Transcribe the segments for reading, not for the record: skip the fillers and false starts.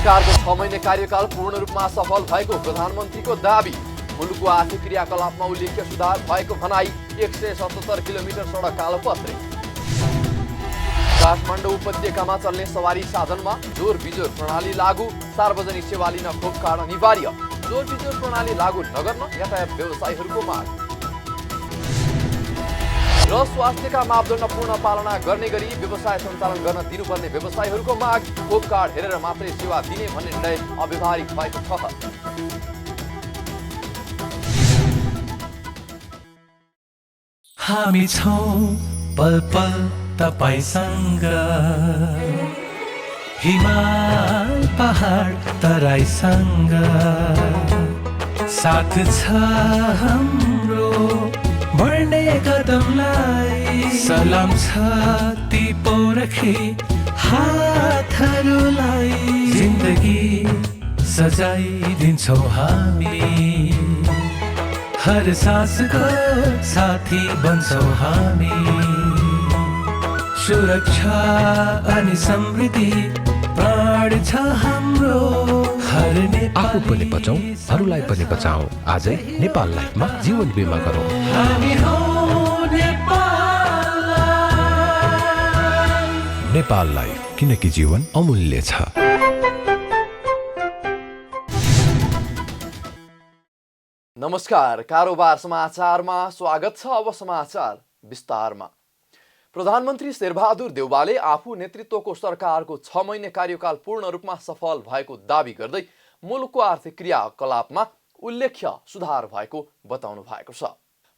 सरकारको 6 महिने कार्यकाल पूर्ण रूपमा सफल भएको प्रधानमन्त्रीको दाबी। मुलुकको आर्थिक क्रियाकलापमा उल्लेख्य सुधार भएको भनाई। 177 किलोमिटर सडक कालोपत्रे। काठमाडौँ उपत्यकामा चल्ने सवारी साधनमा जोर बिजोर प्रणाली लागू। सार्वजनिक सेवा लिन खोप कार्ड अनिवार्य। जोर बिजोर प्रणाली लागू नगर्न यातायात व्यवसायीहरूको माग। र स्वास्थ्यका मापदण्ड पूर्ण पालना गर्ने गरी व्यवसाय सञ्चालन गर्न दिनुपर्ने व्यवसायीहरूको माग। खोप कार्ड हेरेर मात्रै सेवा दिने भन्ने निर्णय अव्यावहारिक भएको छ। हामी छौं पल पल तपाईसँग, हिमाल पहाड तराईसँग, साथ छ हाम्रो बढ्ने कदमलाई। सलाम छ ती पोरखे हातहरूलाई, जिन्दगी सजाइदिन्छौँ हामी, हर सासको साथी बन्छौँ हामी। सुरक्षा अनि समृद्धि प्राण छ हाम्रो। आफू पनि बचौं, अरूलाई पनि बचाऊ। आजै नेपाल लाइफमा जीवन बिमा गरौँ। हामी हौं नेपाल लाइफ। नेपाल लाइफ, किनकि जीवन अमूल्य छ। नमस्कार, कारोबार समाचारमा स्वागत छ। अब समाचार विस्तारमा। प्रधानमन्त्री शेरबहादुर देउवाले आफू नेतृत्वको सरकारको 6 महिने कार्यकाल पूर्ण रूपमा सफल भएको दाबी गर्दै मुलुकको आर्थिक क्रियाकलापमा उल्लेख्य सुधार भएको बताउनु भएको छ।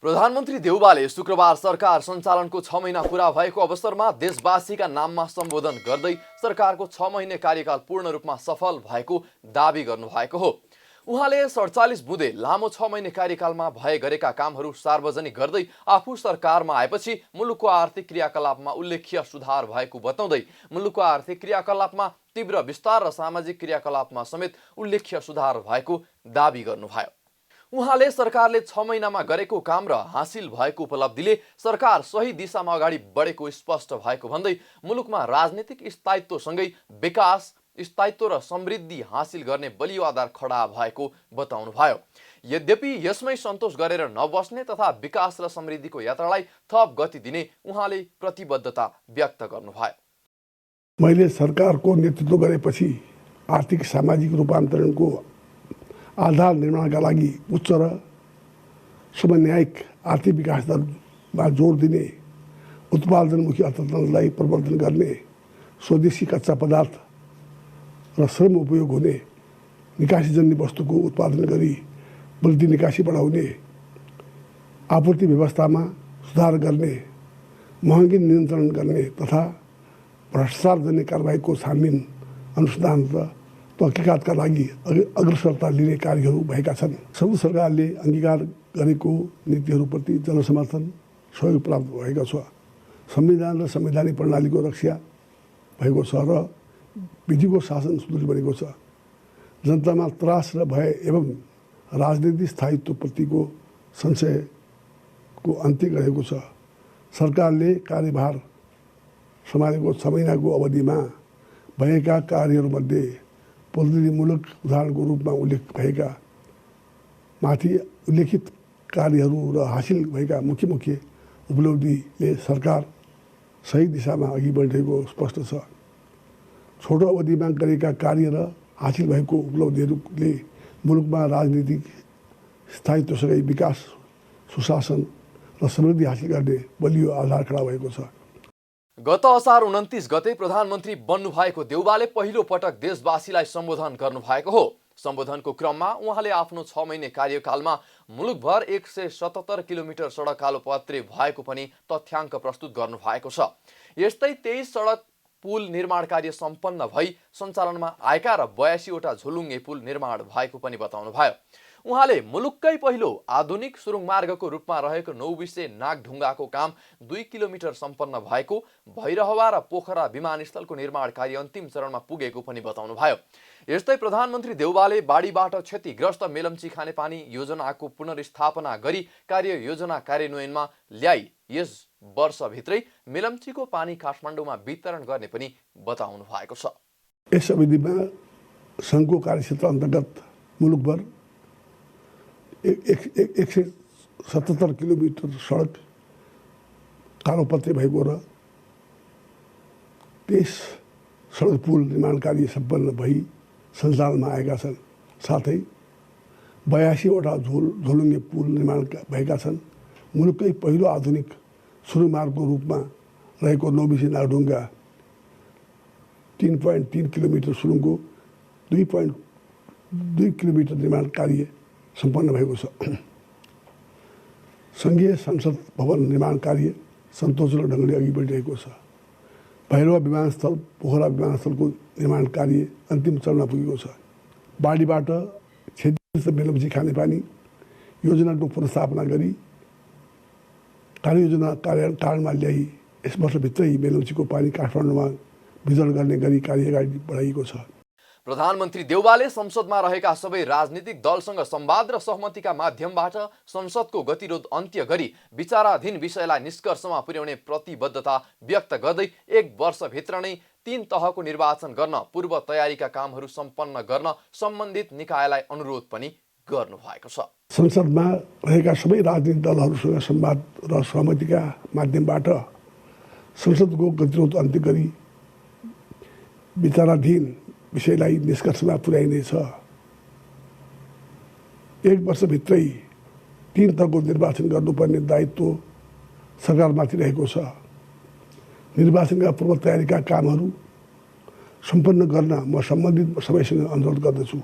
प्रधानमन्त्री देउवाले शुक्रबार सरकार सञ्चालनको 6 महिना पूरा भएको अवसरमा देशवासीका नाममा सम्बोधन गर्दै सरकारको 6 महिने कार्यकाल पूर्ण रूपमा सफल भएको दाबी गर्नुभएको हो। उहाँले 47 बुँदे लामो 6 महिने कार्यकालमा भए गरेका कामहरू सार्वजनिक गर्दै आफू सरकारमा आएपछि मुलुकको आर्थिक क्रियाकलापमा उल्लेख्य सुधार भएको बताउँदै मुलुकको आर्थिक क्रियाकलापमा तीव्र विस्तार र सामाजिक क्रियाकलापमा समेत उल्लेख्य सुधार भएको दाबी गर्नुभयो। उहाँले सरकारले 6 महिनामा गरेको काम र हासिल भएको उपलब्धिले सरकार सही दिशामा अगाडि बढेको स्पष्ट भएको भन्दै मुलुकमा राजनीतिक स्थायित्वसँगै विकास, स्थायित्व र समृद्धि हासिल गर्ने बलियो आधार खडा भएको बताउनुभयो। यद्यपि यसमै सन्तोष गरेर नबस्ने तथा विकास र समृद्धिको यात्रालाई थप गति दिने उहाँले प्रतिबद्धता व्यक्त गर्नुभयो। मैले सरकारको नेतृत्व गरेपछि आर्थिक सामाजिक रूपान्तरणको आधार निर्माणका लागि उच्च र समन्वयिक आर्थिक विकास दरमा जोड दिने, उत्पादनमुखी अर्थतन्त्रलाई प्रवर्धन गर्ने, स्वदेशी कच्चा पदार्थ र श्रम उपयोग हुने, निकासीजन्य वस्तुको उत्पादन गरी बल्ती निकासी बढाउने, आपूर्ति व्यवस्थामा सुधार गर्ने, महँगी नियन्त्रण गर्ने तथा भ्रष्टाचारजन्य कारबाहीको छानबिन, अनुसन्धान र तहकिकातका लागि अग्रसरता लिने कार्यहरू भएका छन्। संघ सरकारले अङ्गीकार गरेको नीतिहरूप्रति जनसमर्थन सहयोग प्राप्त भएको छ। संविधान र संवैधानिक प्रणालीको रक्षा भएको छ र विधिको शासन सुदृढ बनेको छ। जनतामा त्रास र भय एवं राजनीतिक स्थायित्वप्रतिको संशयको अन्त्य गरेको छ। सरकारले कार्यभार सम्हालेको 6 महिनाको अवधिमा भएका कार्यहरूमध्ये प्रतिनिधिमूलक उदाहरणको रूपमा उल्लेख भएका माथि उल्लेखित कार्यहरू र हासिल भएका मुख्य उपलब्धिले सरकार सही दिशामा अघि बढेको स्पष्ट छ। छोटो अवधिमा गरेका कार्य र हासिल भएको उपलब्धिहरूले मुलुकमा राजनीतिक स्थायित्वसँगै विकास, सुशासन र समृद्धि हासिल गर्ने बलियो आधार खडा भएको छ। गत असार 29 गते प्रधानमन्त्री बन्नुभएको देउवाले पहिलो पटक देशवासीलाई सम्बोधन गर्नुभएको हो। सम्बोधनको क्रममा उहाँले आफ्नो 6 महिने कार्यकालमा मुलुकभर 177 किलोमिटर सडक कालोपत्रे भएको पनि तथ्याङ्क प्रस्तुत गर्नुभएको छ। यस्तै 23 सडक पुल निर्माण कार्य सम्पन्न भई सञ्चालनमा आएका र 82 वटा झोलुङ्गे पुल निर्माण भएको पनि बताउनुभयो। उहाँले मुलुककै पहिलो आधुनिक सुरुङ मार्गको रूपमा रहेको नौबिसे नागढुङ्गाको काम 2 किलोमिटर सम्पन्न भएको, भैरहवा र पोखरा विमानस्थलको निर्माण कार्य अन्तिम चरणमा पुगेको पनि बताउनुभयो। यस्तै प्रधानमन्त्री देउवाले बाढीबाट क्षतिग्रस्त मेलम्ची खानेपानी योजनाको पुनर्स्थापना गरी कार्य योजना कार्यान्वयनमा ल्याई यस वर्षभित्रै मेलम्चीको पानी काठमाडौँमा वितरण गर्ने पनि बताउनु भएको छ। यस अवधिमा सङ्घको कार्यक्षेत्र अन्तर्गत मुलुकभर 177 किलोमिटर सडक कालोपत्रे भएको र 23 सडक पुल निर्माण कार्य सम्पन्न भई सञ्चालनमा आएका छन्। साथै 82वटा झोलुङ्गे पुल निर्माण भएका छन्। मुलुककै पहिलो आधुनिक सुरुङमार्गको रूपमा रहेको नौबिसे नागढुङ्गा 3.3 किलोमिटर सुरुङको 2.2 किलोमिटर निर्माण कार्य सम्पन्न भएको छ। सङ्घीय संसद भवन निर्माण कार्य सन्तोषजनक ढङ्गले अघि बढिरहेको छ। भैरवा विमानस्थल, पोखरा विमानस्थलको निर्माण कार्य अन्तिम चरणमा पुगेको छ। बाढीबाट क्षतिग्रस्त बेलौची खानेपानी योजनाको पुनर्स्थापना गरी कार्ययोजना कार्यान्वयनमा ल्याई यस वर्षभित्रै बेलौचीको पानी काठमाडौँमा वितरण गर्ने गरी कार्य अगाडि बढाइएको छ। प्रधानमन्त्री देउवाले संसदमा रहेका सबै राजनीतिक दलसँग संवाद र सहमतिका माध्यमबाट संसदको गतिरोध अन्त्य गरी विचाराधीन विषयलाई निष्कर्षमा पुर्याउने प्रतिबद्धता व्यक्त गर्दै 1 वर्षभित्र नै 3 तहको निर्वाचन गर्न पूर्व तयारीका कामहरू सम्पन्न गर्न सम्बन्धित निकायलाई अनुरोध पनि गर्नु भएको छ। संसदमा रहेका सबै राजनीतिक दलहरूसँग संवाद र सहमतिका माध्यमबाट संसदको गतिरोध अन्त्य गरी विचाराधीन विषयलाई निष्कर्षमा पुर्याइनेछ। 1 वर्षभित्रै 3 तहको निर्वाचन गर्नुपर्ने दायित्व सरकारमाथि रहेको छ। निर्वाचनका पूर्व तयारीका कामहरू सम्पन्न गर्न म सम्बन्धित सबैसँग अनुरोध गर्दछु।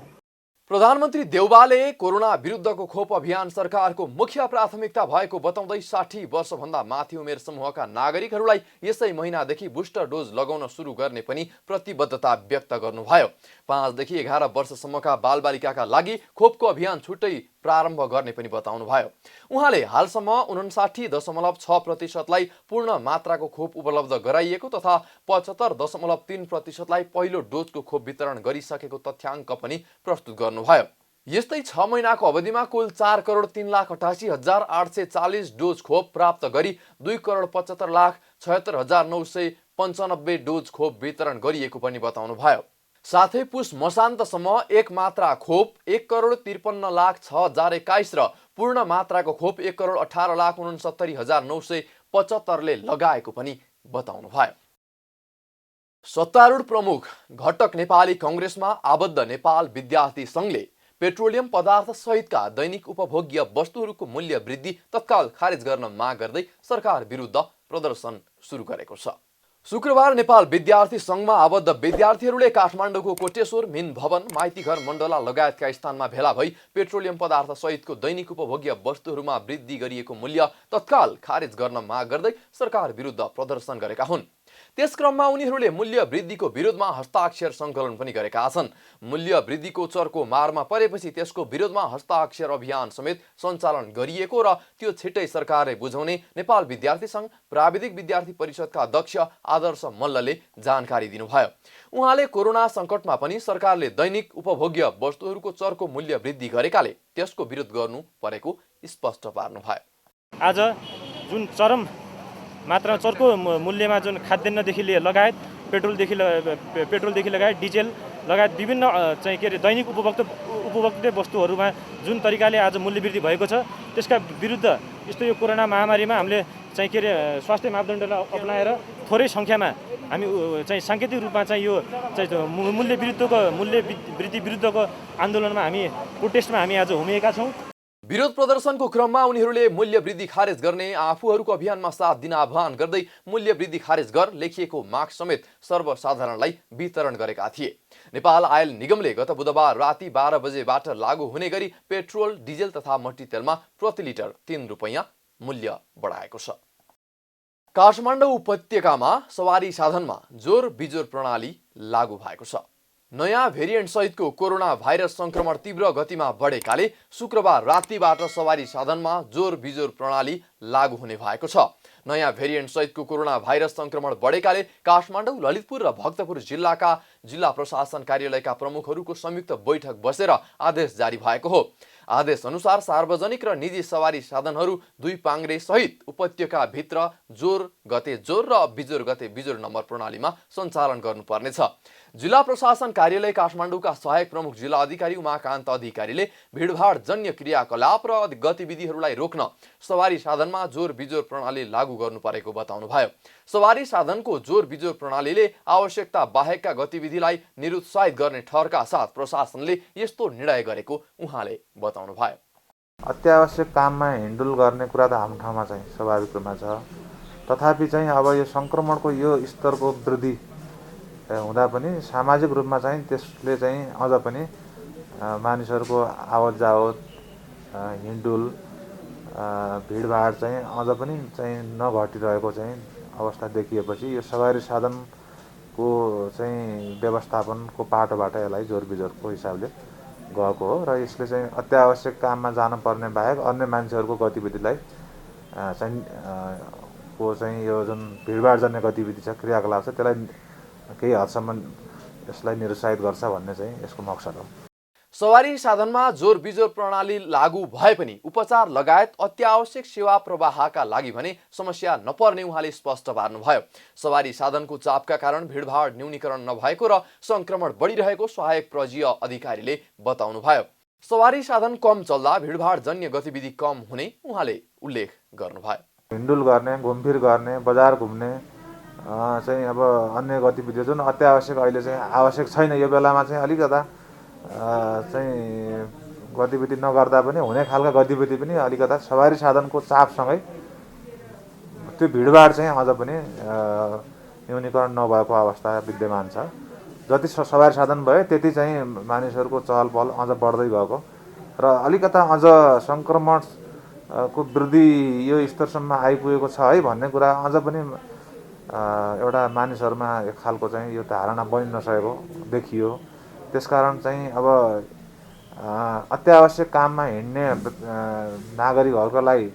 प्रधानमन्त्री देउवाले कोरोना विरुद्धको खोप अभियान सरकारको मुख्य प्राथमिकता भएको बताउँदै 60 वर्षभन्दा माथि उमेर समूहका नागरिकहरूलाई यसै महिनादेखि बुस्टर डोज लगाउन सुरु गर्ने पनि प्रतिबद्धता व्यक्त गर्नुभयो। 5 देखि 11 वर्षसम्मका बालबालिकाका लागि खोपको अभियान छुट्टै प्रारम्भ गर्ने पनि बताउनुभयो। उहाँले हालसम्म 59.6%लाई पूर्ण मात्राको खोप उपलब्ध गराइएको तथा 75.3%लाई पहिलो डोजको खोप वितरण गरिसकेको तथ्याङ्क पनि प्रस्तुत गर्नुभयो। यस्तै 6 महिनाको अवधिमा कुल 4,3,88,840 डोज खोप प्राप्त गरी 2,75,76,995 डोज खोप वितरण गरिएको पनि बताउनुभयो। साथै पुष मसान्तसम्म 1 मात्रा खोप 1,53,06,021 र पूर्ण मात्राको खोप 1,18,69,975 ले लगाएको पनि बताउनुभयो। सत्तारूढ प्रमुख घटक नेपाली कङ्ग्रेसमा आबद्ध नेपाल विद्यार्थी सङ्घले पेट्रोलियम पदार्थ सहितका दैनिक उपभोग्य वस्तुहरूको मूल्य वृद्धि तत्काल खारेज गर्न माग गर्दै सरकार विरुद्ध प्रदर्शन सुरु गरेको छ। शुक्रबार नेपाल विद्यार्थी सङ्घमा आबद्ध विद्यार्थीहरूले काठमाडौँको कोटेश्वर, मिन भवन, माइतीघर मण्डला लगायतका स्थानमा भेला भई पेट्रोलियम पदार्थ सहितको दैनिक उपभोग्य वस्तुहरूमा वृद्धि गरिएको मूल्य तत्काल खारेज गर्न माग गर्दै सरकार विरुद्ध प्रदर्शन गरेका हुन्। त्यसक्रममा उनीहरूले मूल्य वृद्धिको विरोधमा हस्ताक्षर सङ्कलन पनि गरेका छन्। मूल्य वृद्धिको चर्को मारमा परेपछि त्यसको विरोधमा हस्ताक्षर अभियान समेत सञ्चालन गरिएको र त्यो छिट्टै सरकारले बुझाउने नेपाल विद्यार्थी सङ्घ प्राविधिक विद्यार्थी परिषदका अध्यक्ष आदर्श मल्लले जानकारी दिनुभयो। उहाँले कोरोना सङ्कटमा पनि सरकारले दैनिक उपभोग्य वस्तुहरूको चर्को मूल्य वृद्धि गरेकाले त्यसको विरोध गर्नु परेको स्पष्ट पार्नुभयो। आज जुन चरम मात्रामा चर्को मूल्यमा जुन खाद्यान्नदेखि लगायत पेट्रोलदेखि लगायत डिजेल लगायत विभिन्न चाहिँ के अरे दैनिक उपभोग्य वस्तुहरूमा जुन तरिकाले आज मूल्य वृद्धि भएको छ त्यसका विरुद्ध यस्तो यो कोरोना महामारीमा हामीले चाहिँ के अरे स्वास्थ्य मापदण्डलाई अपनाएर थोरै सङ्ख्यामा हामी चाहिँ साङ्केतिक रूपमा चाहिँ यो चाहिँ मूल्य वृद्धि विरुद्धको आन्दोलनमा हामी प्रोटेस्टमा हामी आज हुमिएका छौँ। विरोध प्रदर्शनको क्रममा उनीहरूले मूल्य वृद्धि खारेज गर्ने आफूहरूको अभियानमा साथ दिन आह्वान गर्दै मूल्य वृद्धि खारेज गर लेखिएको माग समेत सर्वसाधारणलाई वितरण गरेका थिए। नेपाल आयल निगमले गत बुधबार राति 12 बजेबाट लागू हुने गरी पेट्रोल, डिजेल तथा मट्टीतेलमा प्रति लिटर 3 रुपैयाँ मूल्य बढाएको छ। काठमाडौँ उपत्यकामा सवारी साधनमा जोर बिजोर प्रणाली लागू भएको छ। नयाँ भेरिएन्ट सहितको कोरोना भाइरस संक्रमण तीव्र गतिमा बढेकाले शुक्रबार रातिबाट सवारी साधनमा जोर बिजोर प्रणाली लागू हुने भएको छ। नयाँ भेरिएन्ट सहितको कोरोना भाइरस संक्रमण बढेकाले काठमाडौँ, ललितपुर र भक्तपुर जिल्लाका जिल्ला प्रशासन कार्यालयका प्रमुखहरूको संयुक्त बैठक बसेर आदेश जारी भएको हो। आदेश अनुसार सार्वजनिक र निजी सवारी साधनहरू 2 पाङ्ग्रे सहित उपत्यका भित्र जोर गते जोर र बिजोर गते बिजोर नम्बर प्रणालीमा सञ्चालन गर्नुपर्नेछ। जिल्ला प्रशासन कार्यालय काठमाडौँका सहायक प्रमुख जिल्ला अधिकारी उमाकान्त अधिकारीले भिडभाड जन्य क्रियाकलाप र गतिविधिहरूलाई रोक्न सवारी साधनमा जोर बिजोर प्रणाली लागू गर्नु परेको बताउनुभयो। सवारी साधनको जोर बिजोर प्रणालीले आवश्यकता बाहेकका गतिविधिलाई निरुत्साहित गर्ने ठहरका साथ प्रशासनले यस्तो निर्णय गरेको उहाँले बताउनुभयो। अत्यावश्यक काममा हिन्डुल गर्ने कुरा त हाम्रो ठाउँमा चाहिँ स्वाभाविक रूपमा छ। तथापि चाहिँ अब यो सङ्क्रमणको यो स्तरको वृद्धि हुँदा पनि सामाजिक रूपमा चाहिँ त्यसले चाहिँ अझ पनि मानिसहरूको आवत जावत हिँडडुल भिडभाड चाहिँ अझ पनि चाहिँ नघटिरहेको चाहिँ अवस्था देखिएपछि यो सवारी साधनको चाहिँ व्यवस्थापनको पाटोबाट यसलाई जोरबिजोरको हिसाबले गएको हो र यसले चाहिँ अत्यावश्यक काममा जानुपर्ने बाहेक अन्य मान्छेहरूको गतिविधिलाई चाहिँ यो जुन भिडभाड जन्य गतिविधि छ क्रियाकलाप छ त्यसलाई केही हदसम्म यसलाई निरुत्साहित गर्छ भन्ने चाहिँ यसको मकसद हो। सवारी साधनमा जोर बिजोर प्रणाली लागू भए पनि उपचार लगायत अत्यावश्यक सेवा प्रवाहका लागि भने समस्या नपर्ने उहाँले स्पष्ट पार्नुभयो। सवारी साधनको चापका कारण भिडभाड न्यूनीकरण नभएको र संक्रमण बढिरहेको सहायक प्रजीय अधिकारीले बताउनुभयो। सवारी साधन कम चल्दा भिडभाड जन्य गतिविधि कम हुने उहाँले उल्लेख गर्नुभयो। हिँडडुल गर्ने घुमफिर गर्ने बजार घुम्ने चाहिँ अब अन्य गतिविधि जुन अत्यावश्यक अहिले चाहिँ आवश्यक छैन यो बेलामा चाहिँ अलिकता चाहिँ गतिविधि नगर्दा पनि हुने खालका गतिविधि पनि अलिकता सवारी साधनको चापसँगै त्यो भिडभाड चाहिँ अझ पनि न्यूनीकरण नभएको अवस्था विद्यमान छ। जति सवारी साधन भयो त्यति चाहिँ मानिसहरूको चहल पहल अझ बढ्दै गएको र अलिकता अझ सङ्क्रमणको वृद्धि यो स्तरसम्म आइपुगेको छ है भन्ने कुरा अझ पनि एउटा मानिसहरूमा एक खालको चाहिँ यो धारणा बनि नसकेको देखियो। त्यसकारण चाहिँ अब अत्यावश्यक काममा हिँड्ने नागरिकहरूको लागि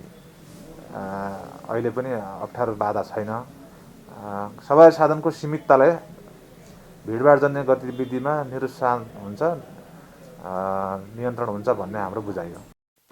अहिले पनि अप्ठ्यारो बाधा छैन। सवारी साधनको सीमितताले भिडभाड जन्य गतिविधिमा निरुत्साह हुन्छ नियन्त्रण हुन्छ भन्ने हाम्रो बुझाइ हो।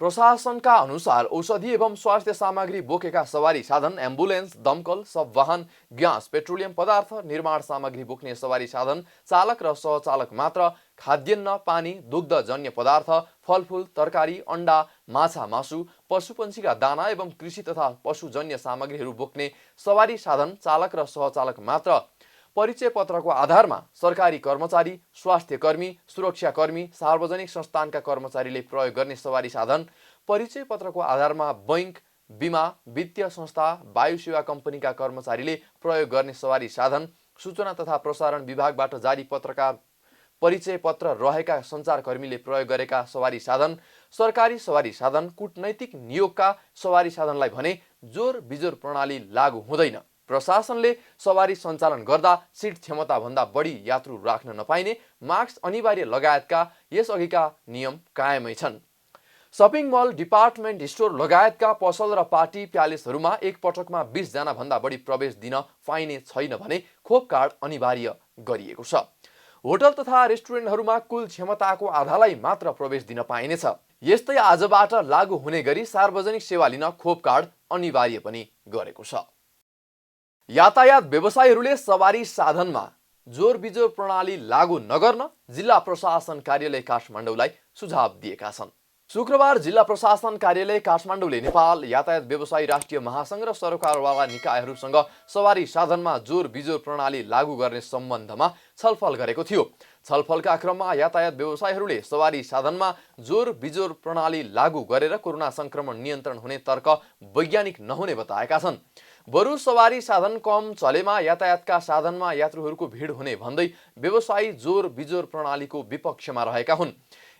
प्रशासनका अनुसार औषधि एवं स्वास्थ्य सामग्री बोकेका सवारी साधन एम्बुलेन्स दमकल सब वाहन ग्यास पेट्रोलियम पदार्थ निर्माण सामग्री बोक्ने सवारी साधन चालक र सहचालक मात्र खाद्यान्न पानी दुग्धजन्य पदार्थ फलफूल तरकारी अंडा माछा मासु पशुपन्छीका दाना एवं कृषि तथा पशुजन्य सामग्रीहरू बोक्ने सवारी साधन चालक र सहचालक मात्र परिचय पत्रको आधारमा सरकारी कर्मचारी स्वास्थ्य कर्मी सुरक्षाकर्मी सार्वजनिक संस्थानका कर्मचारीले प्रयोग गर्ने सवारी साधन परिचय पत्रको आधारमा बैंक बीमा वित्तीय संस्था वायु सेवा कम्पनीका कर्मचारीले प्रयोग गर्ने सवारी साधन सूचना तथा प्रसारण विभागबाट जारी पत्रकार परिचय पत्र रहेका सञ्चारकर्मीले प्रयोग गरेका सवारी साधन सरकारी सवारी साधन कूटनैतिक नियोगका सवारी साधनलाई भने जोर बिजोर प्रणाली लागू हुँदैन। प्रशासनले सवारी सञ्चालन गर्दा सिट क्षमता भन्दा बढी यात्रु राख्न नपाइने मास्क अनिवार्य लगायतका यसअघिका नियम कायमै छन्। शपिङ मल डिपार्टमेन्ट स्टोर लगायतका पसल र पार्टी प्यालेसहरूमा एक पटकमा 20 जना भन्दा बढी प्रवेश दिन पाइने छैन भने खोप कार्ड अनिवार्य गरिएको छ। होटल तथा रेस्टुरेन्टहरूमा कुल क्षमताको आधालाई मात्र प्रवेश दिन पाइनेछ। यस्तै आजबाट लागू हुने गरी सार्वजनिक सेवा लिन खोप कार्ड अनिवार्य पनि गरेको छ। यातायात व्यवसायीहरूले सवारी साधनमा जोर बिजोर प्रणाली लागू नगर्न जिल्ला प्रशासन कार्यालय काठमाडौँलाई सुझाव दिएका छन्। शुक्रबार जिल्ला प्रशासन कार्यालय काठमाडौँले नेपाल यातायात व्यवसायी राष्ट्रिय महासंघ र सरकारवाला निकायहरूसँग सवारी साधनमा जोर बिजोर प्रणाली लागू गर्ने सम्बन्धमा छलफल गरेको थियो। छलफलका क्रममा यातायात व्यवसायीहरूले सवारी साधनमा जोर बिजोर प्रणाली लागू गरेर कोरोना संक्रमण नियन्त्रण हुने तर्क वैज्ञानिक नहुने बताएका छन्। बरु सवारी साधन कम चलेमा यातायातका साधनमा यात्रुहरूको भिड हुने भन्दै व्यवसायी जोर बिजोर प्रणालीको विपक्षमा रहेका हुन्।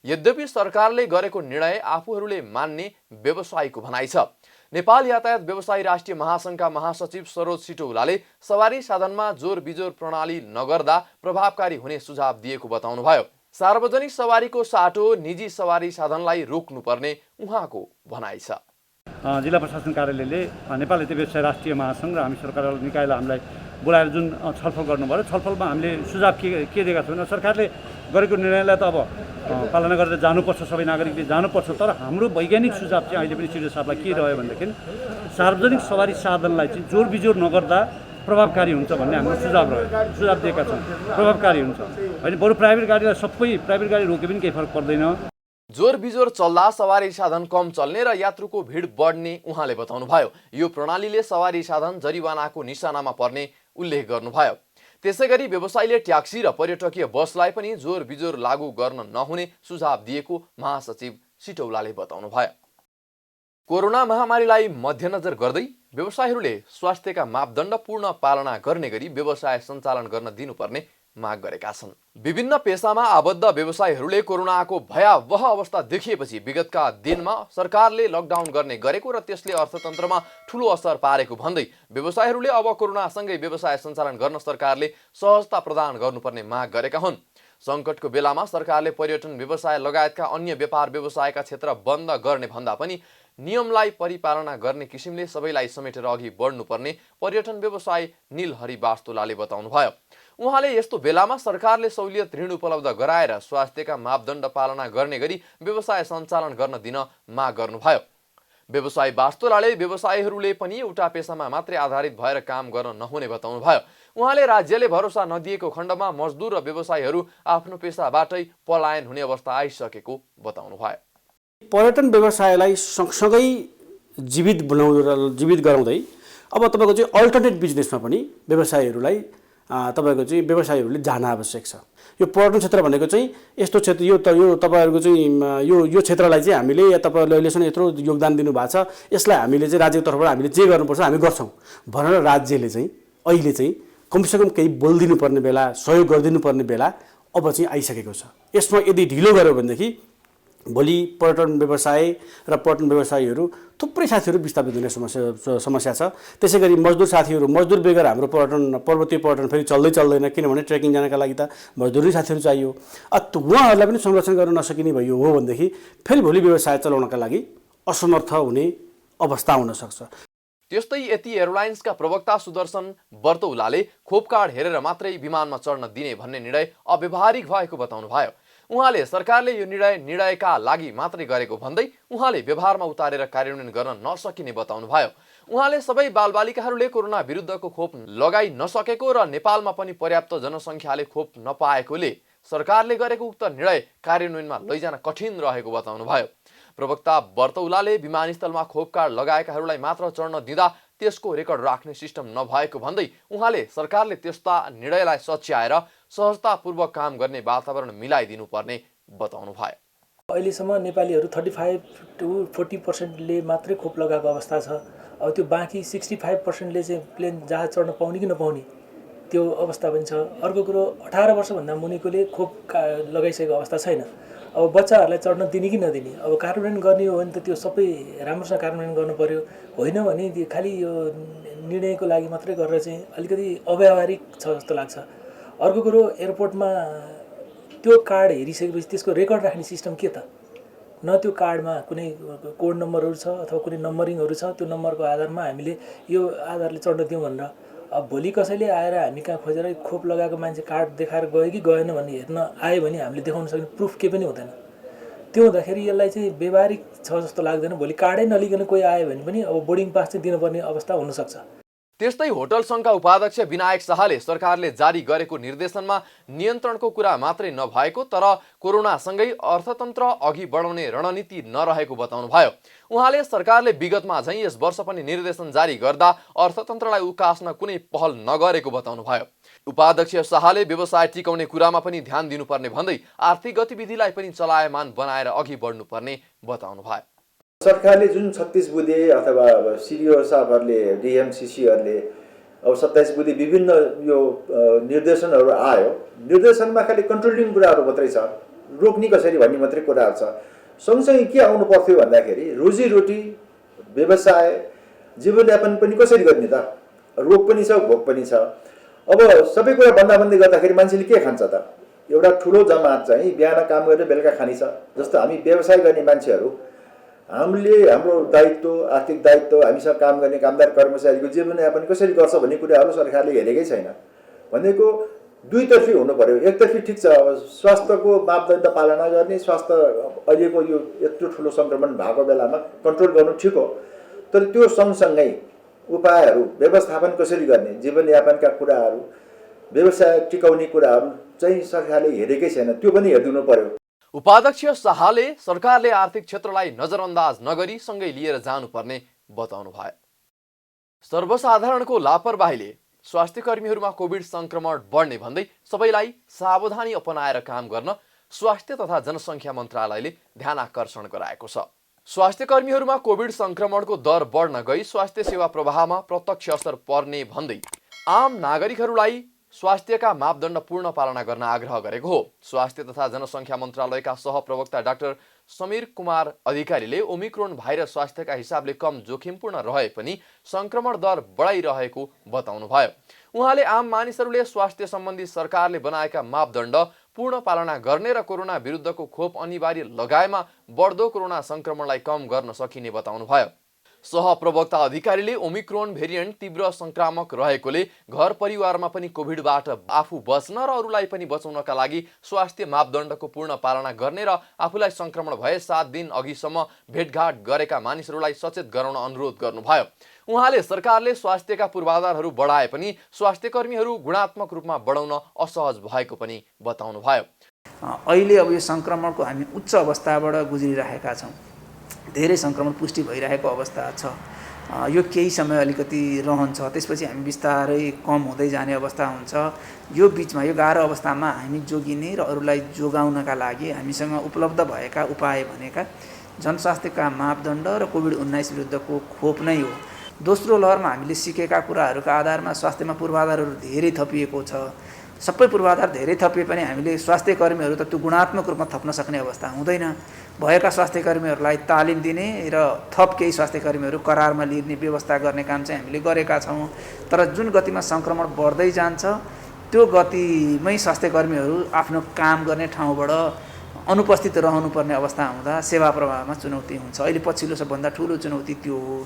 यद्यपि सरकारले गरेको निर्णय आफूहरूले मान्ने व्यवसायीको भनाइ छ। नेपाल यातायात व्यवसायी राष्ट्रिय महासंघका महासचिव सरोज सिटौलाले सवारी साधनमा जोर बिजोर प्रणाली नगर्दा प्रभावकारी हुने सुझाव दिएको बताउनुभयो। सार्वजनिक सवारीको साटो निजी सवारी साधनलाई रोक्नुपर्ने उहाँको भनाइ छ। जिल्ला प्रशासन कार्यालयले नेपाल यातायात व्यवसायी राष्ट्रिय महासंघ र हामी सरकारवाला निकायलाई हामीलाई बोलाएर जुन छलफल गर्नुभयो छलफलमा हामीले सुझाव के दिएका छौँ। सरकारले गरेको निर्णयलाई त अब पालना गरेर जानुपर्छ, सबै नागरिकले जानुपर्छ। तर हाम्रो वैज्ञानिक सुझाव चाहिँ अहिले पनि सिडिओ साहबलाई के रह्यो भनेदेखि सार्वजनिक सवारी साधनलाई चाहिँ जोर बिजोर नगर्दा प्रभावकारी हुन्छ भन्ने हाम्रो सुझाव दिएका छौँ। प्रभावकारी हुन्छ होइन, बरु प्राइभेट गाडीलाई सबै प्राइभेट गाडी रोके पनि केही फरक पर्दैन। जोर बिजोर चल्दा सवारी साधन कम चल्ने र यात्रुको भिड बढ्ने उहाँले बताउनुभयो। यो प्रणालीले सवारी साधन जरिवानाको निशानामा पर्ने उल्लेख गर्नुभयो। त्यसैगरी व्यवसायीले ट्याक्सी र पर्यटकीय बसलाई पनि जोर बिजोर लागू गर्न नहुने सुझाव दिएको महासचिव सिटौलाले बताउनुभयो। कोरोना महामारीलाई मध्यनजर गर्दै व्यवसायीहरूले स्वास्थ्यका मापदण्ड पूर्ण पालना गर्ने गरी व्यवसाय सञ्चालन गर्न दिनुपर्ने माग गरेका छन्। विभिन्न पेसामा आबद्ध व्यवसायीहरूले कोरोनाको भयावह अवस्था देखिएपछि विगतका दिनमा सरकारले लकडाउन गर्ने गरेको र त्यसले अर्थतन्त्रमा ठूलो असर पारेको भन्दै व्यवसायीहरूले अब कोरोनासँगै व्यवसाय सञ्चालन गर्न सरकारले सहजता प्रदान गर्नुपर्ने माग गरेका हुन्। सङ्कटको बेलामा सरकारले पर्यटन व्यवसाय लगायतका अन्य व्यापार व्यवसायका क्षेत्र बन्द गर्ने भन्दा पनि नियमलाई परिपालना गर्ने किसिमले सबैलाई समेटेर अघि बढ्नुपर्ने पर्यटन व्यवसायी नीलहरि वास्तोलाले बताउनुभयो। उहाँले यस्तो बेलामा सरकारले सहुलियत ऋण उपलब्ध गराएर स्वास्थ्यका मापदण्ड पालना गर्ने गरी व्यवसाय सञ्चालन गर्न दिन माग गर्नुभयो। व्यवसायी वास्तोलाले व्यवसायीहरूले पनि एउटा पेसामा मात्रै आधारित भएर काम गर्न नहुने बताउनुभयो। उहाँले राज्यले भरोसा नदिएको खण्डमा मजदुर र व्यवसायीहरू आफ्नो पेसाबाटै पलायन हुने अवस्था आइसकेको बताउनुभयो। पर्यटन व्यवसायलाई सँगसँगै जीवित गराउँदै अब तपाईँको चाहिँ अल्टरनेट बिजनेसमा पनि व्यवसायीहरूलाई तपाईँको चाहिँ व्यवसायीहरूले जान आवश्यक छ। यो पर्यटन क्षेत्र भनेको चाहिँ यस्तो क्षेत्र यो तपाईँहरूको चाहिँ यो क्षेत्रलाई चाहिँ हामीले या तपाईँहरूले अहिलेसम्म यत्रो योगदान दिनुभएको छ, यसलाई हामीले चाहिँ राज्यको तर्फबाट हामीले जे गर्नुपर्छ हामी गर्छौँ भनेर राज्यले चाहिँ अहिले चाहिँ कमसेकम केही बोलिदिनु पर्ने बेला, सहयोग गरिदिनु पर्ने बेला अब चाहिँ आइसकेको छ। यसमा यदि ढिलो गर्यो भनेदेखि भोलि पर्यटन व्यवसाय र पर्यटन व्यवसायीहरू थुप्रै साथीहरू विस्थापित हुने समस्या छ। त्यसै गरी मजदुर साथीहरू, मजदुर बेगर हाम्रो पर्वतीय पर्यटन फेरि चल्दैन, किनभने ट्रेकिङ जानका लागि त मजदुरी साथीहरू चाहियो। उहाँहरूलाई पनि संरक्षण गर्न नसकिने भयो हो भनेदेखि फेरि भोलि व्यवसाय चलाउनका लागि असमर्थ हुने अवस्था हुन सक्छ। त्यस्तै यति एयरलाइन्सका प्रवक्ता सुदर्शन बर्तौलाले खोप कार्ड हेरेर मात्रै विमानमा चढ्न दिने भन्ने निर्णय अव्यावहारिक भएको बताउनुभयो। उहाँले सरकारले यो निर्णयका लागि मात्रै गरेको भन्दै उहाँले व्यवहारमा उतारेर कार्यान्वयन गर्न नसकिने बताउनुभयो। उहाँले सबै बालबालिकाहरूले कोरोना विरुद्धको खोप लगाइ नसकेको र नेपालमा पनि पर्याप्त जनसङ्ख्याले खोप नपाएकोले सरकारले गरेको उक्त निर्णय कार्यान्वयनमा लैजान कठिन रहेको बताउनुभयो। प्रवक्ता बर्तौलाले विमानस्थलमा खोप कार्ड लगाएकाहरूलाई मात्र चढ्न दिँदा त्यसको रेकर्ड राख्ने सिस्टम नभएको भन्दै उहाँले सरकारले त्यस्ता निर्णयलाई सच्याएर सहजतापूर्वक काम गर्ने वातावरण मिलाइदिनु पर्ने बताउनुभयो। अहिलेसम्म नेपालीहरू 35 to 40% मात्रै खोप लगाएको अवस्था छ। अब त्यो बाँकी 65% चाहिँ प्लेन जहाज चढ्न पाउने कि नपाउने त्यो अवस्था पनि छ। अर्को कुरो 18 वर्षभन्दा मुनिकोले खोप लगाइसकेको अवस्था छैन। अब बच्चाहरूलाई चढ्न दिने कि नदिने, अब कार्यान्वयन गर्ने हो भने त त्यो सबै राम्रोसँग कार्यान्वयन गर्नु पर्यो। होइन भने खालि यो निर्णयको लागि मात्रै गरेर चाहिँ अलिकति अव्यावहारिक छ जस्तो लाग्छ। अर्को कुरो एयरपोर्टमा त्यो कार्ड हेरिसकेपछि त्यसको रेकर्ड राख्ने सिस्टम के त? न त्यो कार्डमा कुनै कोड नम्बरहरू छ अथवा कुनै नम्बरिङहरू छ, त्यो नम्बरको आधारमा हामीले यो आधारले चढ्न दिउँ भनेर। अब भोलि कसैले आएर हामी कहाँ खोजेर खोप लगाएको मान्छे कार्ड देखाएर गयो कि गएन भन्ने हेर्न आयो भने हामीले देखाउन सक्ने प्रुफ केही पनि हुँदैन। त्यो हुँदाखेरि यसलाई चाहिँ व्यवहारिक छ जस्तो लाग्दैन। भोलि कार्डै नलिकन कोही आयो भने पनि अब बोर्डिङ पास चाहिँ दिनुपर्ने अवस्था हुनसक्छ। त्यस्तै होटल सङ्घका उपाध्यक्ष विनायक शाहले सरकारले जारी गरेको निर्देशनमा नियन्त्रणको कुरा मात्रै नभएको तर कोरोनासँगै अर्थतन्त्र अघि बढाउने रणनीति नरहेको बताउनुभयो। उहाँले सरकारले विगतमा झैं यस वर्ष पनि निर्देशन जारी गर्दा अर्थतन्त्रलाई उकास्न कुनै पहल नगरेको बताउनुभयो। उपाध्यक्ष शाहले व्यवसाय टिकाउने कुरामा पनि ध्यान दिनुपर्ने भन्दै आर्थिक गतिविधिलाई पनि चलायमान बनाएर अघि बढ्नुपर्ने बताउनुभयो। सरकारले जुन 36 बुँदे अथवा सिडिओ साहबहरूले डिएमसिसीहरूले अब 27 बुँदे विभिन्न यो निर्देशनहरू आयो, निर्देशनमा खालि कन्ट्रोलिङ कुराहरू मात्रै छ, रोक्ने कसरी भन्ने मात्रै कुराहरू छ। सँगसँगै के आउनु पर्थ्यो भन्दाखेरि रोजीरोटी, व्यवसाय, जीवनयापन पनि कसरी गर्ने त? रोग पनि छ, भोग पनि छ। अब सबै कुरा भन्दै गर्दाखेरि मान्छेले के खान्छ त? एउटा ठुलो जमात चाहिँ बिहान काम गरेर बेलुका खाने छ। जस्तो हामी व्यवसाय गर्ने मान्छेहरू, हामीले हाम्रो दायित्व, आर्थिक दायित्व, हामीसँग काम गर्ने कामदार कर्मचारीको जीवनयापन कसरी गर्छ भन्ने कुराहरू सरकारले हेरेकै छैन। भनेको दुईतर्फी हुनु पर्यो। एकतर्फी ठिक छ, अब स्वास्थ्यको मापदण्ड पालना गर्ने, स्वास्थ्य अहिलेको यो यत्रो ठुलो सङ्क्रमण भएको बेलामा कन्ट्रोल गर्नु ठिक हो, तर त्यो सँगसँगै उपायहरू व्यवस्थापन कसरी गर्ने जीवनयापनका कुराहरू व्यवसाय टिकाउने कुराहरू चाहिँ सरकारले हेरेकै छैन त्यो पनि हेरिदिनु पर्यो। उपाध्यक्ष शाहले सरकारले आर्थिक क्षेत्रलाई नजरअन्दाज नगरी सँगै लिएर जानुपर्ने बताउनु भयो। सर्वसाधारणको लापरवाहीले स्वास्थ्यकर्मीहरूमा कोभिड संक्रमण बढ्ने भन्दै सबैलाई सावधानी अपनाएर काम गर्न स्वास्थ्य तथा जनसङ्ख्या मन्त्रालयले ध्यान आकर्षण गराएको छ। स्वास्थ्यकर्मीहरूमा कोभिड संक्रमणको दर बढ्न गई स्वास्थ्य सेवा प्रवाहमा प्रत्यक्ष असर पर्ने भन्दै आम नागरिकहरूलाई स्वास्थ्यका मापदण्ड पूर्ण पालना गर्न आग्रह गरेको हो। स्वास्थ्य तथा जनसङ्ख्या मन्त्रालयका सहप्रवक्ता डाक्टर समीर कुमार अधिकारीले ओमिक्रोन भाइरस स्वास्थ्यका हिसाबले कम जोखिमपूर्ण रहे पनि संक्रमण दर बढाइरहेको बताउनु भयो। उहाँले आम मानिसहरूले स्वास्थ्य सम्बन्धी सरकारले बनाएका मापदण्ड पूर्ण पालना गर्ने र कोरोना विरुद्धको खोप अनिवार्य लगाएमा बढ्दो कोरोना संक्रमणलाई कम गर्न सकिने बताउनु भयो। सहप्रवक्ता अधिकारीले ओमिक्रोन भेरिएन्ट तीव्र संक्रामक रहेकोले घर परिवारमा पनि कोभिडबाट आफू बच्न र अरूलाई पनि बचाउनका लागि स्वास्थ्य मापदण्डको पूर्ण पालना गर्ने र आफूलाई संक्रमण भए 7 दिन अघिसम्म भेटघाट गरेका मानिसहरूलाई सचेत गराउन अनुरोध गर्नुभयो। उहाँले सरकारले स्वास्थ्यका पूर्वाधारहरू बढाए पनि स्वास्थ्यकर्मीहरू गुणात्मक रूपमा बढाउन असहज भएको पनि बताउनु भयो। अहिले अब यो संक्रमणको हामी उच्च अवस्थाबाट गुज्रिरहेका छौँ। धेरै संक्रमण पुष्टि भइरहेको अवस्था छ। यो केही समय अलिकति रहन्छ, त्यसपछि हामी बिस्तारै कम हुँदै जाने अवस्था हुन्छ। यो बिचमा यो गाह्रो अवस्थामा हामी जोगिने र अरूलाई जोगाउनका लागि हामीसँग उपलब्ध भएका उपाय भनेका जनस्वास्थ्यका मापदण्ड र कोभिड-19 विरुद्धको खोप नै हो। दोस्रो लहरमा हामीले सिकेका कुराहरूका आधारमा स्वास्थ्यमा पूर्वाधारहरू धेरै थपिएको छ। सबै पूर्वाधार धेरै थपिए पनि हामीले स्वास्थ्य कर्मीहरू त त्यो गुणात्मक रूपमा थप्न सक्ने अवस्था हुँदैन। भएका स्वास्थ्य कर्मीहरूलाई तालिम दिने र थप केही स्वास्थ्य कर्मीहरू करारमा लिने व्यवस्था गर्ने काम चाहिँ हामीले गरेका छौँ। तर जुन गतिमा संक्रमण बढ्दै जान्छ त्यो गतिमै स्वास्थ्य कर्मीहरू आफ्नो काम गर्ने ठाउँबाट अनुपस्थित रहनुपर्ने अवस्था हुँदा सेवा प्रवाहमा चुनौती हुन्छ। अहिले पछिल्लो सबभन्दा ठुलो चुनौती त्यो हो।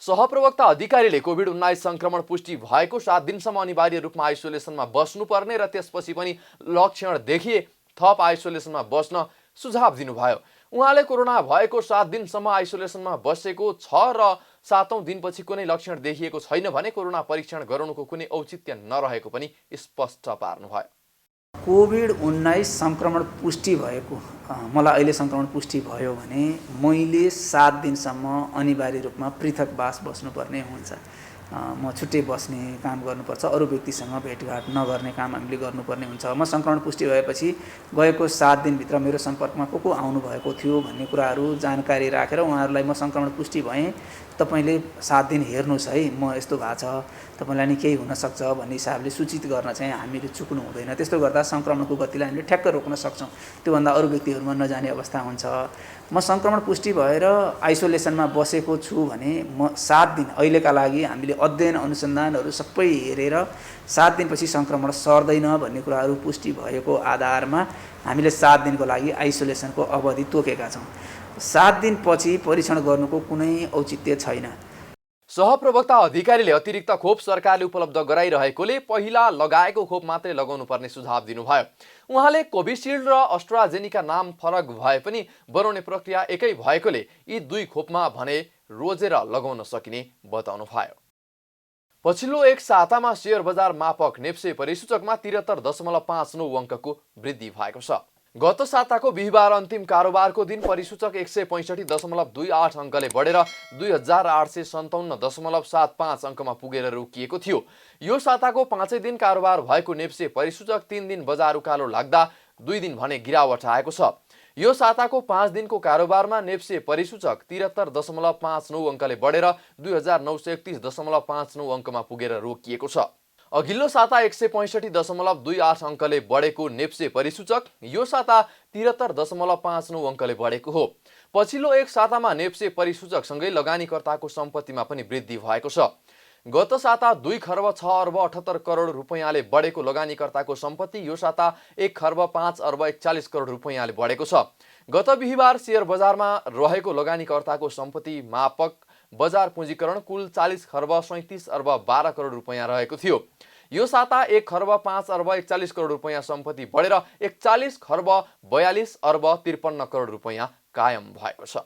सहप्रवक्ता अधिकारीले कोभिड-19 संक्रमण पुष्टि भएको 7 दिनसम्म अनिवार्य रूपमा आइसोलेसनमा बस्नुपर्ने र त्यसपछि पनि लक्षण देखिए थप आइसोलेसनमा बस्न सुझाव दिनुभयो। उहाँले कोरोना भएको 7 दिनसम्म आइसोलेसनमा बसेको छ र 7औं दिनपछि कुनै लक्षण देखिएको छैन भने कोरोना परीक्षण गराउनुको कुनै औचित्य नरहेको पनि स्पष्ट पार्नुभयो। कोभिड-19 संक्रमण पुष्टि भएको मलाई अहिले संक्रमण पुष्टि भयो भने मैले 7 दिनसम्म अनिवार्य रूपमा पृथकवास बस्नुपर्ने हुन्छ। म छुट्टै बस्ने काम गर्नुपर्छ, अरू व्यक्तिसँग भेटघाट नगर्ने काम हामीले गर्नुपर्ने हुन्छ। म संक्रमण पुष्टि भएपछि गएको 7 दिनभित्र मेरो सम्पर्कमा को आउनुभएको थियो भन्ने कुराहरू जानकारी राखेर उहाँहरूलाई म संक्रमण पुष्टि भएँ, तपाईँले 7 दिन हेर्नुहोस् है, म यस्तो भएको छ, तपाईँलाई नि केही हुनसक्छ भन्ने हिसाबले सूचित गर्न चाहिँ हामीले चुक्नु हुँदैन। त्यस्तो गर्दा संक्रमणको गतिलाई हामीले ठ्याक्क रोक्न सक्छौँ। त्योभन्दा अरू व्यक्तिहरूमा नजाने अवस्था हुन्छ। म संक्रमण पुष्टि भएर आइसोलेसनमा बसेको छु भने म 7 दिन अहिलेका लागि हामीले अध्ययन अनुसन्धानहरू सबै हेरेर 7 दिनपछि संक्रमण सर्दैन भन्ने कुराहरू पुष्टि भएको आधारमा हामीले 7 दिनको लागि आइसोलेसनको अवधि तोकेका छौँ। 7 दिनपछि परीक्षण गर्नुको कुनै औचित्य छैन। सहप्रवक्ता अधिकारीले अतिरिक्त खोप सरकारले उपलब्ध गराइरहेकोले पहिला लगाएको खोप मात्रै लगाउनु पर्ने सुझाव दिनुभयो। उहाँले कोभिसिल्ड र अस्ट्राजेनिका नाम फरक भए पनि बनाउने प्रक्रिया एकै भएकोले यी दुई खोपमा भने रोजेर लगाउन सकिने बताउनु भयो। पछिल्लो एक सातामा शेयर बजार मापक नेप्से परिसूचकमा 73.59 अङ्कको वृद्धि भएको छ। गत साताको बिहिबार अन्तिम कारोबारको दिन परिसूचक 165.28 अङ्कले बढेर 2857.75 अङ्कमा पुगेर रोकिएको थियो। यो साताको 5 दिन कारोबार भएको नेप्से परिसूचक 3 दिन बजार उकालो लाग्दा 2 दिन भने गिरावट आएको छ। यो साताको 5 दिनको कारोबारमा नेप्से परिसूचक 73.59 अङ्कले बढेर 2931.59 अङ्कमा पुगेर रोकिएको छ। अघिल्लो साता 165.28 अङ्कले बढेको नेप्से परिसूचक यो साता 73.59 अङ्कले बढेको हो। पछिल्लो एक सातामा नेप्से परिसूचकसँगै लगानीकर्ताको सम्पत्तिमा पनि वृद्धि भएको छ। गत साता 2 खर्ब 6 अर्ब 78 करोड रुपैयाँले बढेको लगानीकर्ताको सम्पत्ति यो साता 1 खर्ब 5 अर्ब 41 करोड रुपैयाँले बढेको छ। गत बिहिबार शेयर बजारमा रहेको लगानीकर्ताको सम्पत्ति मापक बजार पुँजीकरण कुल 40 खर्ब 37 अर्ब 12 करोड रुपैयाँ रहेको थियो। यो साता 1 खर्ब 5 अर्ब 41 करोड रुपैयाँ सम्पत्ति बढेर 41 खर्ब 42 अर्ब 53 करोड रुपैयाँ कायम भएको छ।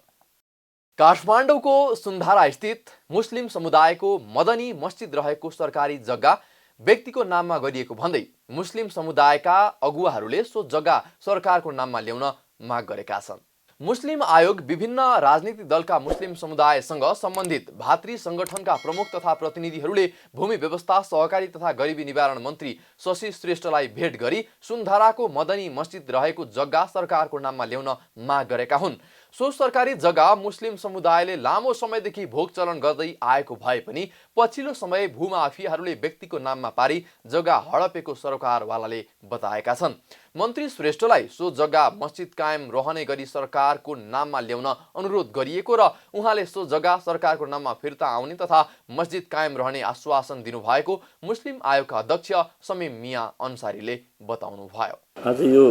काठमाडौँको सुन्धारा स्थित मुस्लिम समुदायको मदनी मस्जिद रहेको सरकारी जग्गा व्यक्तिको नाममा गरिएको भन्दै मुस्लिम समुदायका अगुवाहरूले सो जग्गा सरकारको नाममा ल्याउन माग गरेका छन्। मुस्लिम आयोग विभिन्न राजनीतिक दलका मुस्लिम समुदायसँग सम्बन्धित भातृ संगठनका प्रमुख तथा प्रतिनिधिहरूले भूमि व्यवस्था, सहकारी तथा गरिबी निवारण मन्त्री शशि श्रेष्ठलाई भेट गरी सुन्धाराको मदनी मस्जिद रहेको जग्गा सरकारको नाममा ल्याउन माग गरेका हुन्। सो सरकारी जग्गा मुस्लिम समुदायले लामो समयदेखि भोग चलन गर्दै आएको भए पनि पछिल्लो समय भूमाफियाहरूले व्यक्तिको नाममा पारी जग्गा हडपेको सरकारवालाले बताएका छन्। मन्त्री श्रेष्ठलाई सो जग्गा मस्जिद कायम रहने गरी सरकारको नाममा ल्याउन अनुरोध गरिएको र उहाँले सो जग्गा सरकारको नाममा फिर्ता आउने तथा मस्जिद कायम रहने आश्वासन दिनुभएको मुस्लिम आयोगका अध्यक्ष समीम मिया अन्सारीले बताउनु भयो। आज यो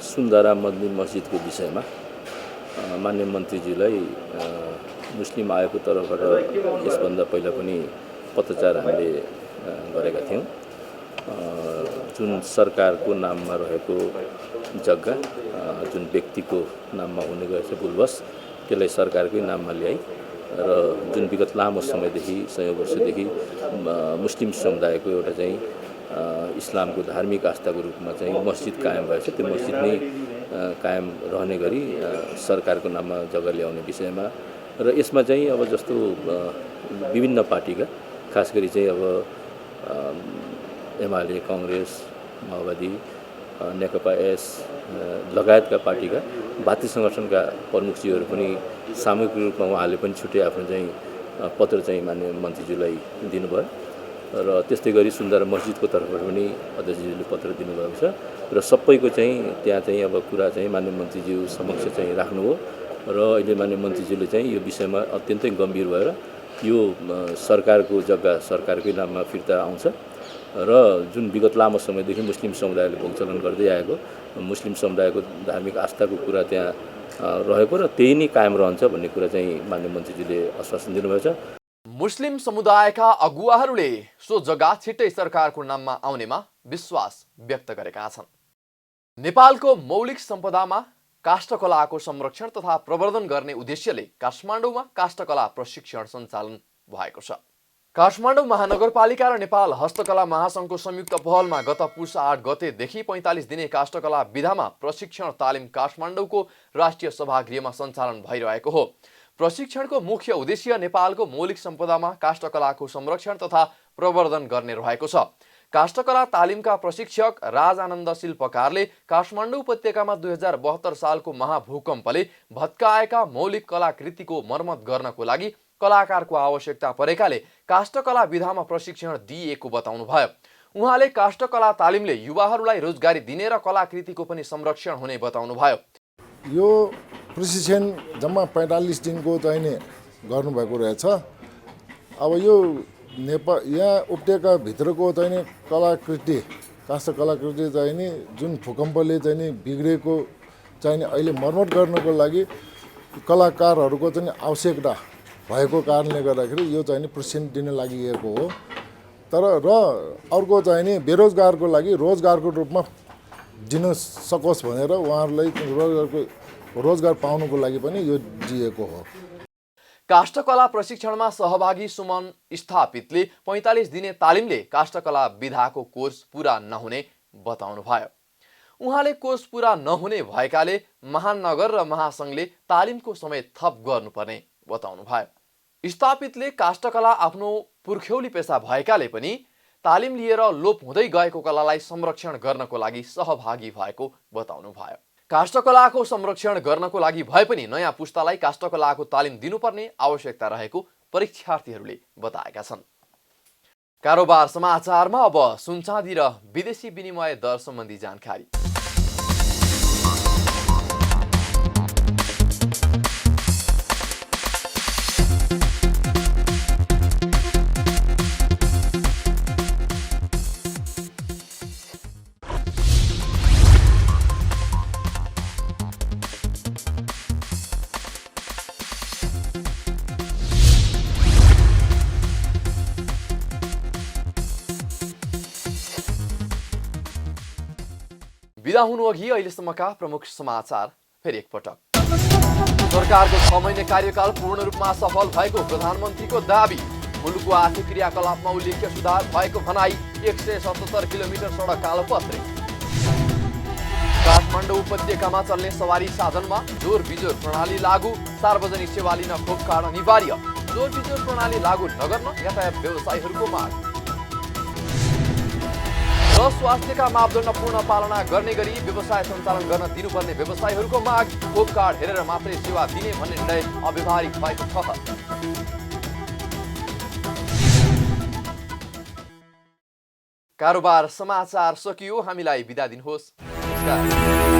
सुन्धारा मदनी मस्जिदको विषयमा माननीय मन्त्रीज्यूलाई मुस्लिम आयोगको तर्फबाट यसभन्दा पहिला पनि पत्रचार हामीले गरेका थियौँ। जुन सरकारको नाममा रहेको जग्गा जुन व्यक्तिको नाममा हुने गरेछ भुलवश त्यसलाई सरकारकै नाममा ल्याई र जुन विगत लामो समयदेखि सयौं वर्षदेखि मुस्लिम समुदायको एउटा चाहिँ इस्लामको धार्मिक आस्थाको रूपमा चाहिँ मस्जिद कायम भएछ, त्यो मस्जिद नै कायम रहने गरी सरकारको नाममा जग्गा ल्याउने विषयमा र यसमा चाहिँ अब जस्तो विभिन्न पार्टीका खास गरी चाहिँ अब एमाले, कांग्रेस, माओवादी, नेकपा एस लगायतका पार्टीका भातृ संगठनका प्रमुखज्यूहरू पनि सामूहिक रूपमा उहाँले पनि छुट्टै आफ्नो चाहिँ पत्र चाहिँ माननीय मन्त्रीज्यूलाई दिनुभयो र त्यस्तै गरी सुन्धारा मस्जिदको तर्फबाट पनि अध्यक्षज्यूले पत्र दिनुभएको छ र सबैको चाहिँ त्यहाँ चाहिँ अब कुरा चाहिँ माननीय मन्त्रीज्यू समक्ष चाहिँ राख्नुभयो र अहिले माननीय मन्त्रीज्यूले चाहिँ यो विषयमा अत्यन्तै गम्भीर भएर यो सरकारको जग्गा सरकारकै नाममा फिर्ता आउँछ र जुन विगत लामो समयदेखि मुस्लिम समुदायले भोगचलन गर्दै आएको मुस्लिम समुदायको धार्मिक आस्थाको कुरा त्यहाँ रहेको र त्यही नै कायम रहन्छ भन्ने कुरा चाहिँ माननीय मन्त्रीज्यूले आश्वासन दिनुभएको छ। मुस्लिम समुदायका अगुवाहरूले सो जग्गा छिट्टै सरकारको नाममा आउनेमा विश्वास व्यक्त गरेका छन्। नेपालको मौलिक सम्पदामा काष्ठकलाको संरक्षण तथा प्रवर्धन गर्ने उद्देश्यले काठमाडौँमा काष्ठकला प्रशिक्षण सञ्चालन भएको छ। काठमाडौँ महानगरपालिका र नेपाल हस्तकला महासङ्घको संयुक्त पहलमा गत पुष 8 गतेदेखि 45 दिने काष्ठकला विधामा प्रशिक्षण तालिम काठमाडौँको राष्ट्रिय सभागृहमा सञ्चालन भइरहेको हो। प्रशिक्षणको मुख्य उद्देश्य नेपालको मौलिक सम्पदामा काष्ठकलाको संरक्षण तथा प्रवर्धन गर्ने रहेको छ। काष्ठकला तालिमका प्रशिक्षक राजानन्द शिल्पकारले काठमाडौँ उपत्यकामा 2072 सालको महाभूकम्पले भत्काएका मौलिक कलाकृतिको मर्मत गर्नको लागि कलाकारको आवश्यकता परेकाले काष्ठकला विधामा प्रशिक्षण दिएको बताउनुभयो। उहाँले काष्ठकला तालिमले युवाहरूलाई रोजगारी दिने र कलाकृतिको पनि संरक्षण हुने बताउनुभयो। यो प्रशिक्षण जम्मा 45 दिनको चाहिँ नि गर्नुभएको रहेछ। अब यो नेपाल यहाँ उपत्यकाभित्रको चाहिँ नि कलाकृति काष्ठ कलाकृति चाहिँ नि जुन भूकम्पले चाहिँ नि बिग्रेको चाहिँ नि अहिले मर्मत गर्नको लागि कलाकारहरूको चाहिँ आवश्यकता भएको कारणले गर्दाखेरि यो चाहिँ नि प्रशिक्षण दिन लागि हो। तर र अर्को चाहिँ नि बेरोजगारको लागि रोजगारको रूपमा दिन सकोस् भनेर उहाँहरूलाई रोजगार पाउनुको लागि पनि यो दिएको हो। काष्ठकला प्रशिक्षणमा सहभागी सुमन स्थापितले 45 दिने तालिमले काष्ठकला विधाको कोर्स पूरा नहुने बताउनुभयो। उहाँले कोर्स पूरा नहुने भएकाले महानगर र महासङ्घले तालिमको समय थप गर्नुपर्ने बताउनुभयो। स्थापितले काष्ठकला आफ्नो पुर्ख्यौली पेसा भएकाले पनि तालिम लिएर लोप हुँदै गएको कलालाई संरक्षण गर्नको लागि सहभागी भएको बताउनुभयो। काष्ठकलाको संरक्षण गर्नको लागि भए पनि नयाँ पुस्तालाई काष्ठकलाको तालिम दिनुपर्ने आवश्यकता रहेको परीक्षार्थीहरूले बताएका छन्। कारोबार समाचारमा अब सुनचाँदी र विदेशी विनिमय दर सम्बन्धी जानकारी। बिदा हुनु अघि अहिलेसम्मका प्रमुख समाचार फेरि एकपटक। सरकारको 6 महिने कार्यकाल पूर्ण रूपमा सफल भएको प्रधानमन्त्रीको दाबी। मुलुकको आर्थिक क्रियाकलापमा उल्लेख्य सुधार भएको भनाई। 177 किलोमिटर सडक कालोपत्रे। काठमाडौँ उपत्यकामा चल्ने सवारी साधनमा जोर बिजोर प्रणाली लागू। सार्वजनिक सेवा लिन खोप कार्ड अनिवार्य। जोर बिजोर प्रणाली लागू नगर्न यातायात व्यवसायीहरूको माग। र स्वास्थ्यका मापदण्ड पूर्ण पालना गर्ने गरी व्यवसाय सञ्चालन गर्न दिनुपर्ने व्यवसायीहरूको माग। खोप कार्ड हेरेर मात्रै सेवा दिने भन्ने निर्णय अव्यावहारिक भएको छ। कारोबार समाचार सकियो। हामीलाई बिदा दिनुहोस्। नमस्कार।